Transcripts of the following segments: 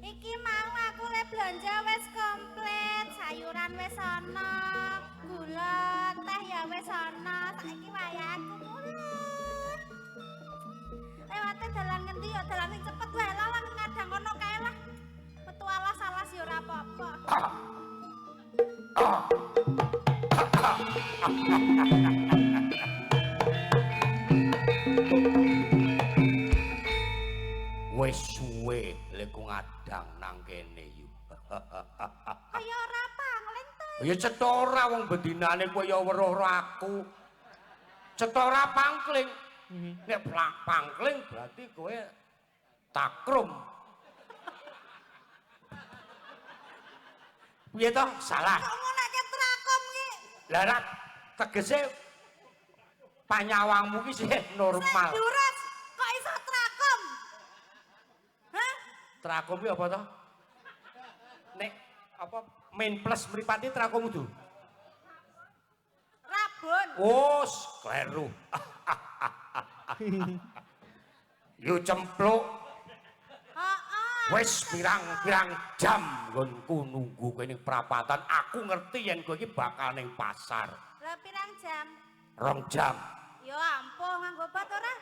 Iki mau aku le belanja wis komplit, sayuran wis ana, gula, teh ya wis ana, saiki wayahku mulih. Lewate dalan ngendi ya dalan sing cepet wae lah wong ngadang kono kae lah. Metu alas-alas ya ora apa-apa. Wis suwe lek ngadang nang kene yu. Kaya ora pangling to. Ya cetora wong bedinane kowe ya weruh aku. Cetora pangkling. Nek pangkling berarti kowe takrum. Piye to? Salah. Kok ngunake trakom ki? Lah rak tegese panyawangmu ki sih normal. Duras, kok iso trakom? Hah? Trakom ki apa to? Nek apa main plus mripate trakom itu? Rabun. Oh, kleru. Yu cempluk. Heeh. Wis pirang-pirang jam nggonku nunggu kowe ning prapatan. Aku ngerti yen kowe iki bakal ning pasar. Lah pirang jam? 2 jam. Ya ampun, nganggo obat ora?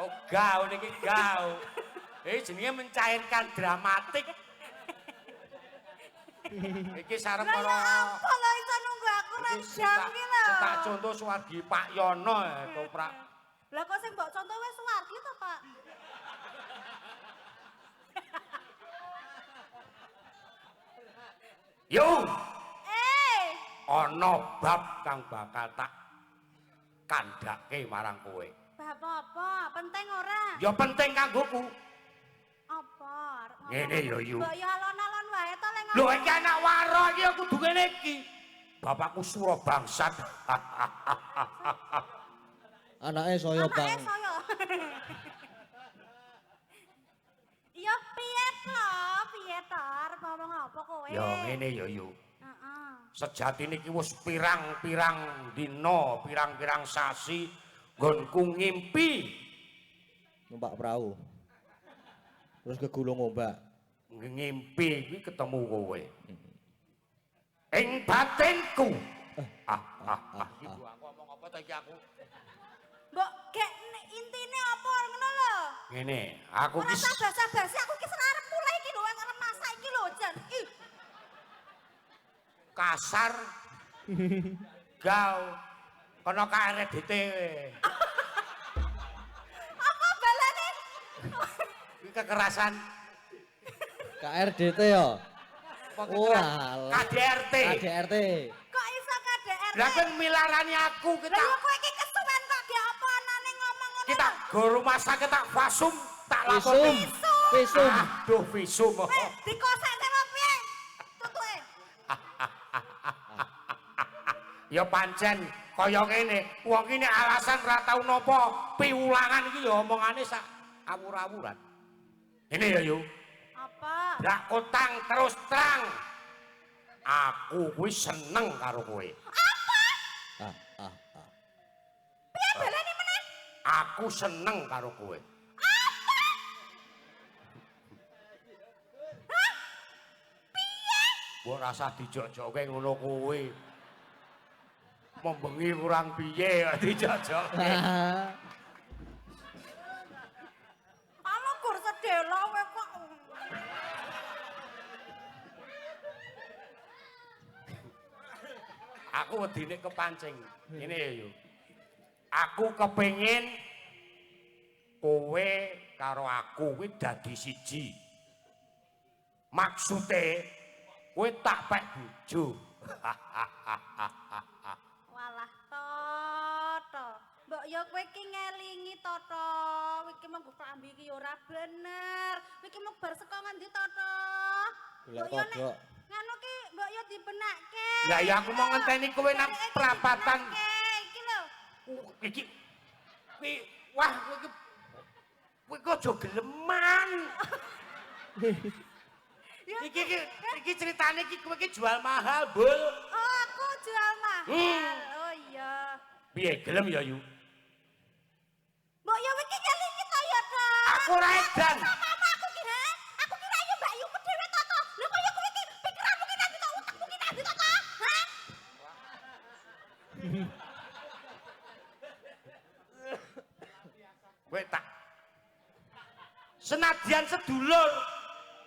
Oh, gau niki gau. Jenenge mencairkan dramatik. Iki sarep Lah karo ya ampun lho iso nunggu aku 2 jam ki lho. Tak contoh Suwargi Pak Yono toprak. Lah kok sing mbok contoh wis Suwargi to, Pak? Yo, Ono bab kang bakal tak kandhake marang kowe. bab apa? Penting ora? Ya penting kanggoku. Apa? Ngene yo yu. Mbok yo alon-alon wae to lek Lho iki anak waro iki aku kudu ngene iki. Bapakku sura bangsat. Anake saya, Bang. Anake saya. Ya piye to? Piye to? Arep ngomong apa kowe? Ya ngene yo yu. Heeh. Sejatine iki wis pirang-pirang dina, pirang-pirang sasi nggonku ngimpi Numpak perahu. Terus kegulung ombak. ngimpi iki ketemu kowe. Ing batinku. Iki aku ngomong apa ta iki aku? Mbok gek intine apa ngono lho? Ngene, aku Ora ki usah basa-basi, aku ki arep mulai iki lho, arep masak iki lho, Jan. Ih, kasar. Gau. Kono KRDT. apa balane? Iki kekerasan. KRDT ya. Oh, alah. KDRT. KDRT. Kok iso KDRT? Lah kan milarani aku Lah kita yo kowe iki kesuwen kok ge apa anane ngomong ngono. kita go rumah sakit tak fasum tak Visum. lakoni. Visum. Aduh visum. Dikosek sama piye? Tutuke. Ya pancen kaya kene, wong iki nek alasan ora tau napa piwulangan iki ya omongane sak awur-awuran. Ini ya yo. Apa? Dak kotang terus terang. Aku kuwi seneng karo kowe. Ah. Piye balane meneh? Aku seneng karo kowe. Mbok rasa dijok-jokke ngono kowe. Membengi kurang piye kok dijok-jokke. Anu gur sedelo kowe kok. Aku wedine kepancing. Ngene ya yo. Aku kepengin kowe karo aku kuwi dadi siji. Maksude kowe tak pek bojo. Walah Toto. Mbok ya kowe iki ngelingi Toto. Iki mengko klambi iki ora bener. Iki mung bar saka ngendi Toto? Golek Mbok ya nek kodhok. ngono ki mbok ya dibenakke. Lah ya aku mau ngenteni kowe nang prapatan. Iki lho. Iki wah kowe kok aja geleman. Ya, Iki ceritane iki kowe iki jual mahal, Bul. oh, aku Piye gelem ya Yu? Mbok yo iki ngelingi to ya, Tok. Aku ora edan. Aku ki, ha? Aku kira yo Mbak Yu dhewe to. Lha kok yo kowe iki pikiranmu ki nanti to, utekmu ki nanti to, ha? Kowe tak senadyan sedulur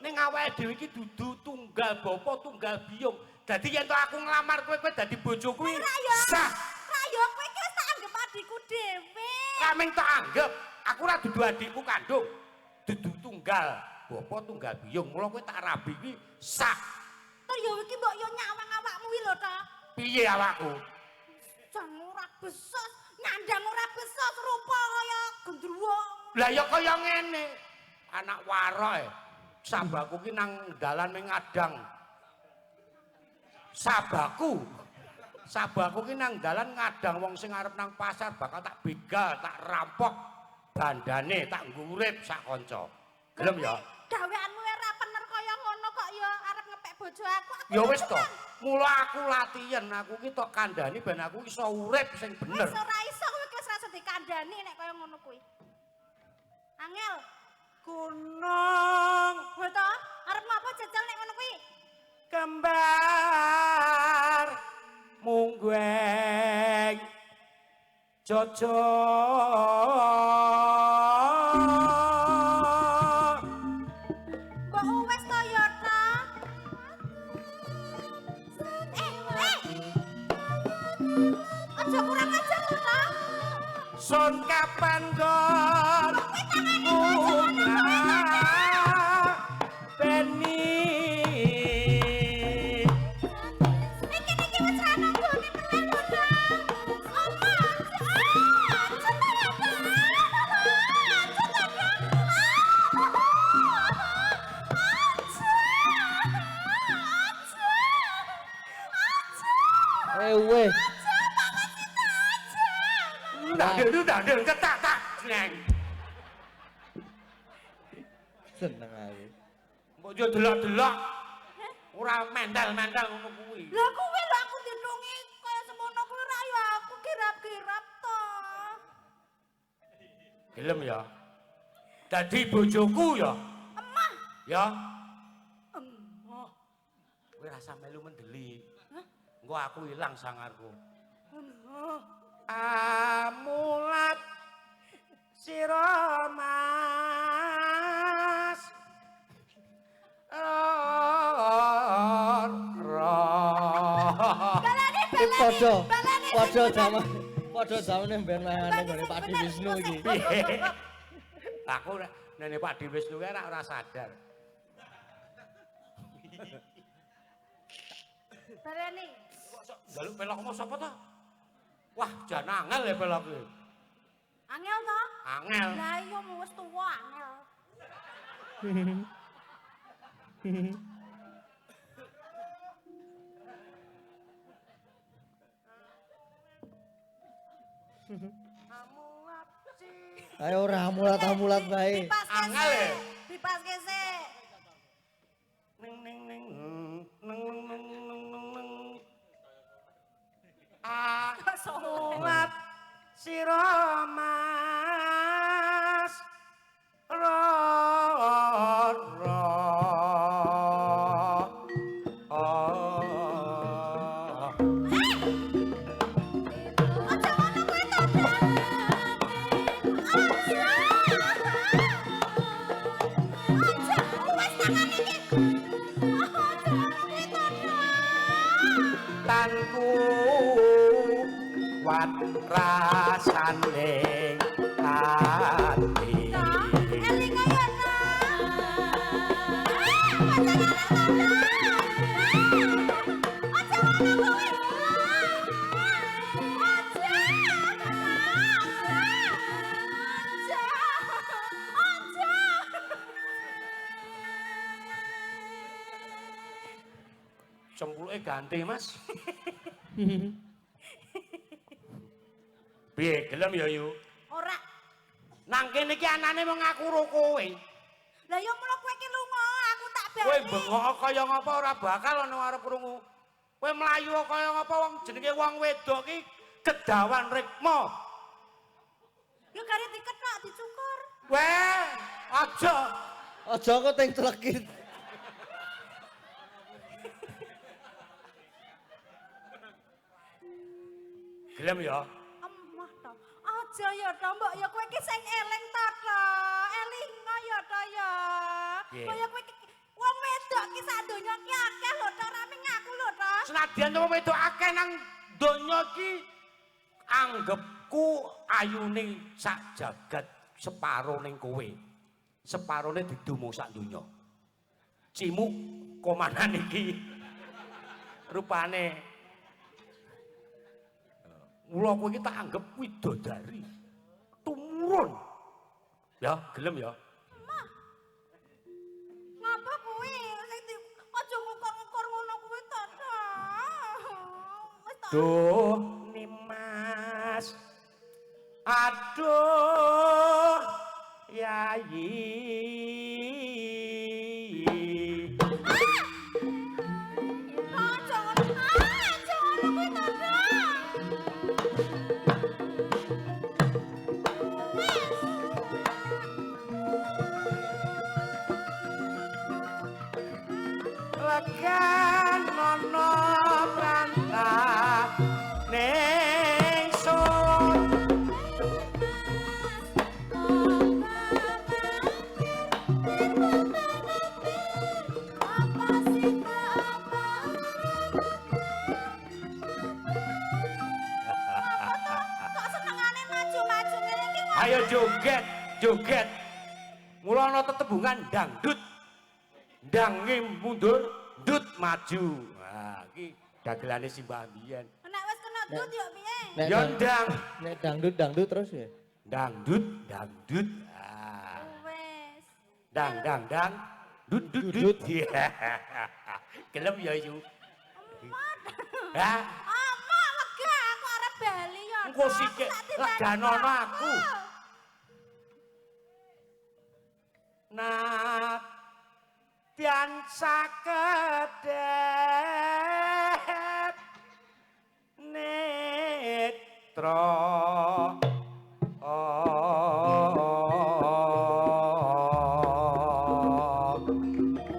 ning awake dhewe iki dudu tunggal bapa tunggal biyung. Dadi yen to aku nglamar kowe dadi bojo kuwi sah. Lah yo kowe iki wis tak anggap adikku dhewe. Kaming tak anggap aku ora dudu adikku kandung. Dudu tunggal bapa tunggal biyung. Mula kowe tak rabi iki sah. Tur yo iki mbok yo nyawang awakmu wi lho, Tok. Piye awakku? Jan ora besos, nyandang ora besos, rupa kaya gendruwo. Lah ya kaya ngene. Anak waroe. Sabaku ki nang dalan ning ngadang. Sabaku ki nang dalan ngadang wong sing arep nang pasar bakal tak begal, tak rampok bandane, tak ngurip sak kanca. Gelem ya? Gaweanmu ora bener kaya ngono kok ya arep ngepek bojo aku. Ya wis to. Mula aku latihan, aku ki tok kandhani ben aku iso urip sing bener. Wis ora iso kowe wis rasa dikandhani nek kaya ngono kuwi. Angel, Gunung lho to, arep ngapa jajal nek ngono kuwi? kembar munggweng jojo Mbok wis to ya, Tok. Aja kurang ajar lho, Tok. sun kapan gon bunga beni Iki wis ra nunggone meneh lho, Tok. Oma, Weh. Ndang ketak tak neng. Seneng aku. Mbok yo delok-delok. Ora mental-mental ngono kuwi. Lah kuwi lho aku dinungi kaya semono kuwi ra ya aku kirap-kirap to. Gelem ya. Dadi bojoku ya. Emah. Ya. Emah. Kowe rasa melu mendeli. Engko aku ilang sangarku. Emah. Amulat sira Mas. Padha zamane ben mahane nggone Pak Di Wisnu iki. Aku nene Pak Di Wisnu kae ora sadar. Barani. Njaluk pelokmu sapa to? Wah, jan angel ya pelok iki. Angel to? Angel. Lah iya wis tuwa angel. Ayo ora mulat-mulat bae. Angel ya? Dipaske sik. Ning ning ning neng neng neng neng. Amulat sira Mas. Aja ngono kuwi to. Aja wis tangan iki. Aja kuwi to. Tanku wat rasane ati. Eling ayo to. Aja ngono kuwi. Cempluke ganti, Mas. Piye, gelem ya yu? Ora. Nang kene iki anane mung aku karo kowe. Lah yo mulo kowe iki lunga, aku tak bali. Kowe bengok kaya ngapa ora bakal ana arep krungu. Kowe mlayu kaya ngapa wong jenenge wong wedok ki Kedawan Rikma. Yo gare diketok dicukur. Weh, aja. Aja kok teng celekit. Gelem ya? Emah to. Aja ya to, mbok ya kowe iki sing eling to to. Elinga ya to ya. Piye? Kaya kowe iki wong wedok ki sak donya ki akeh lho to, rame ngaku lho to. Senadyan wong wedok akeh nang donya iki anggepku ayune sak jagat separo ning kowe. Separone didumung sak donya. Cimuk komandan iki rupane mula kowe iki tak anggap widodari. Tumurun. Ya, gelem ya. Ngapa kuwi sing aja ngukur-ngukur ngono kuwi to. Wis to. Duh, Nimas. Aduh, Yayi. Aja ngono. Aja ngono kuwi to. Lekan nono prantah ning sun. Kok senengane maju-maju ngene iki kok. Ayo joget, joget. Mula ana tetembungan dangdut. Dange mundur, dut maju. Nah, iki dagelane Simbah Mbiyen. Nek wis kena dut yo piye? Nek Ya dang- ndang. Nek dangdut terus ya. Dangdut, dangdut. Ah. Wis. Dang, dang, dang. Dut, dut, dut. Iya. Gelem ya, Yu. Hah? Ama lega aku arep bali yo. Engko sithik leganono aku. Nadyan sakedhep netra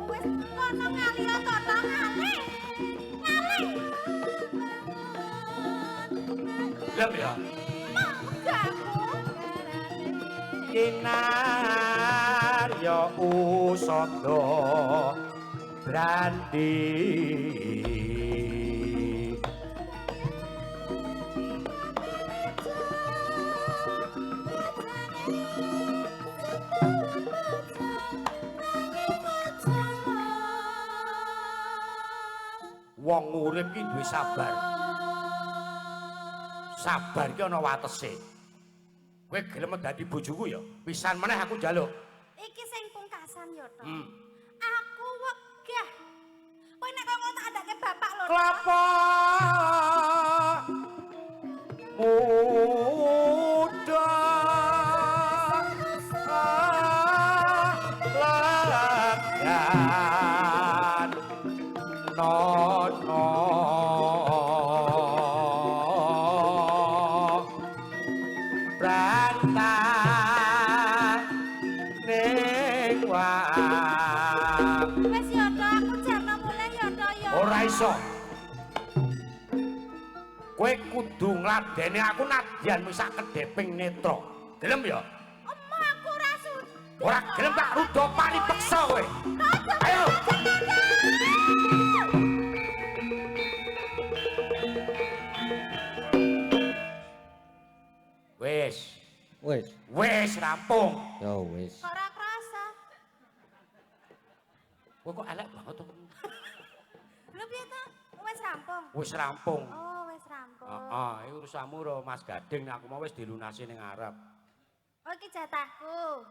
Wis ngono ngali yo to ngali. Ngali. Gelem ya? Lega aku. Kinarya usada brandi wong urip ki duwe sabar. Sabar ki ana watese. Kowe gelem dadi bojoku ya? Pisan meneh aku njaluk. Iki sing pungkasan yo to. Hmm. Aku wegah. Kowe nek kok ngono tak andake bapak lho. Klapa muda legan nono prantah ning wang. Wis yo to aku jarno mulai yo to yo. Ora iso. Kowe kudu ngladeni aku nadyan wis sak kedheping netra. Gelem ya? Emah aku ora sudi. Ora gelem tak rudo paripeksa kowe. Ayo. Wis, Wis. wis rampung. Ya wis. Ora krasa. Kowe kok elek banget to. Lho piye to? Wis rampung. Wis rampung. Oh, wis rampung. Heeh, iki urusanmu karo Mas Gading, aku mau wis dilunasi ning arep. Oh, iki jatahku.